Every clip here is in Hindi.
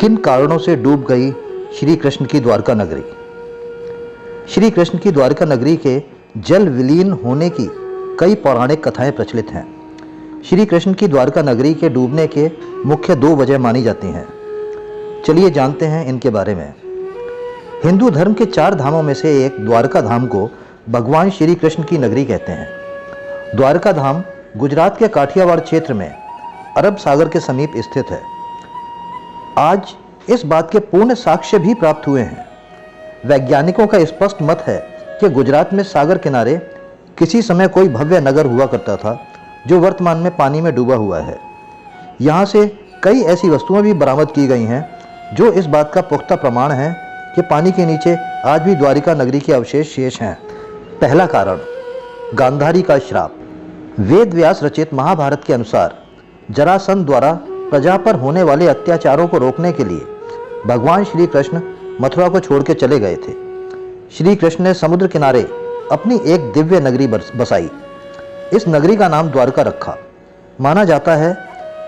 किन कारणों से डूब गई श्री कृष्ण की द्वारका नगरी। श्री कृष्ण की द्वारका नगरी के जल विलीन होने की कई पौराणिक कथाएं प्रचलित हैं। श्री कृष्ण की द्वारका नगरी के डूबने के मुख्य दो वजह मानी जाती हैं। चलिए जानते हैं इनके बारे में। हिंदू धर्म के 4 धामों में से एक द्वारका धाम को भगवान श्री कृष्ण की नगरी कहते हैं। द्वारका धाम गुजरात के काठियावाड़ क्षेत्र में अरब सागर के समीप स्थित है। आज इस बात के पूर्ण साक्ष्य भी प्राप्त हुए हैं। वैज्ञानिकों का स्पष्ट मत है कि गुजरात में सागर किनारे किसी समय कोई भव्य नगर हुआ करता था जो वर्तमान में पानी में डूबा हुआ है। यहाँ से कई ऐसी वस्तुएं भी बरामद की गई हैं जो इस बात का पुख्ता प्रमाण है कि पानी के नीचे आज भी द्वारिका नगरी के अवशेष शेष हैं। पहला कारण, गांधारी का श्राप। वेद व्यास रचित महाभारत के अनुसार जरासंध द्वारा प्रजा पर होने वाले अत्याचारों को रोकने के लिए भगवान श्री कृष्ण मथुरा को छोड़ के चले गए थे। श्री कृष्ण ने समुद्र किनारे अपनी एक दिव्य नगरी बसाई। इस नगरी का नाम द्वारका रखा। माना जाता है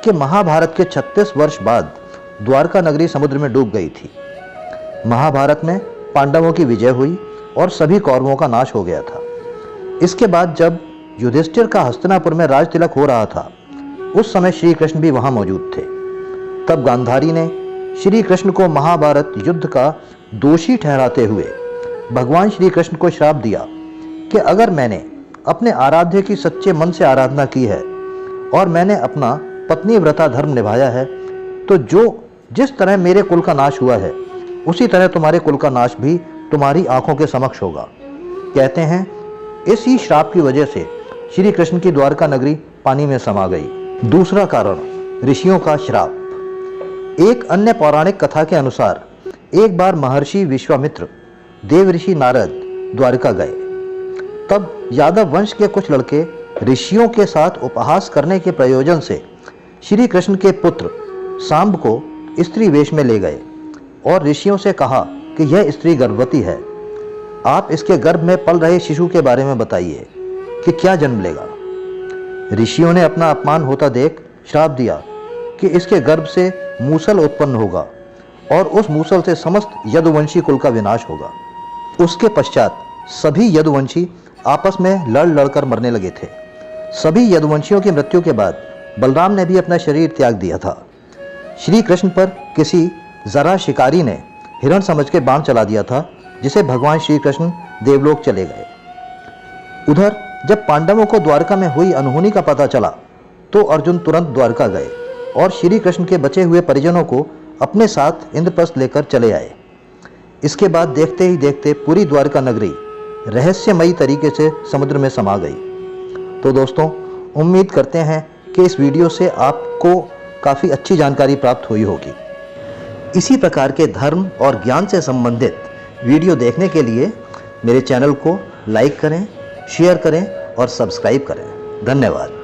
कि महाभारत के 36 वर्ष बाद द्वारका नगरी समुद्र में डूब गई थी। महाभारत में पांडवों की विजय हुई और सभी कौरवों का नाश हो गया था। इसके बाद जब युधिष्ठिर का हस्तिनापुर में राज तिलक हो रहा था, उस समय श्री कृष्ण भी वहां मौजूद थे। तब गांधारी ने श्री कृष्ण को महाभारत युद्ध का दोषी ठहराते हुए भगवान श्री कृष्ण को श्राप दिया कि अगर मैंने अपने आराध्य की सच्चे मन से आराधना की है और मैंने अपना पत्नी व्रता धर्म निभाया है, तो जिस तरह मेरे कुल का नाश हुआ है उसी तरह तुम्हारे कुल का नाश भी तुम्हारी आंखों के समक्ष होगा। कहते हैं इसी श्राप की वजह से श्री कृष्ण की द्वारका नगरी पानी में समा गई। दूसरा कारण, ऋषियों का श्राप। एक अन्य पौराणिक कथा के अनुसार एक बार महर्षि विश्वामित्र देवऋषि नारद द्वारका गए। तब यादव वंश के कुछ लड़के ऋषियों के साथ उपहास करने के प्रयोजन से श्री कृष्ण के पुत्र सांब को स्त्री वेश में ले गए और ऋषियों से कहा कि यह स्त्री गर्भवती है, आप इसके गर्भ में पल रहे शिशु के बारे में बताइए कि क्या जन्म लेगा। ऋषियों ने अपना अपमान होता देख श्राप दिया कि इसके गर्भ से मूसल उत्पन्न होगा और उस मूसल से समस्त यदुवंशी कुल का विनाश होगा। उसके पश्चात सभी यदुवंशी आपस में लड़कर मरने लगे थे। सभी यदुवंशियों की मृत्यु के बाद बलराम ने भी अपना शरीर त्याग दिया था। श्री कृष्ण पर किसी जरा शिकारी ने हिरण समझ के बाण चला दिया था, जिसे भगवान श्री कृष्ण देवलोक चले गए। उधर जब पांडवों को द्वारका में हुई अनहोनी का पता चला तो अर्जुन तुरंत द्वारका गए और श्री कृष्ण के बचे हुए परिजनों को अपने साथ इंद्रप्रस्थ लेकर चले आए। इसके बाद देखते ही देखते पूरी द्वारका नगरी रहस्यमयी तरीके से समुद्र में समा गई। तो दोस्तों, उम्मीद करते हैं कि इस वीडियो से आपको काफ़ी अच्छी जानकारी प्राप्त हुई होगी। इसी प्रकार के धर्म और ज्ञान से संबंधित वीडियो देखने के लिए मेरे चैनल को लाइक करें, शेयर करें और सब्सक्राइब करें। धन्यवाद।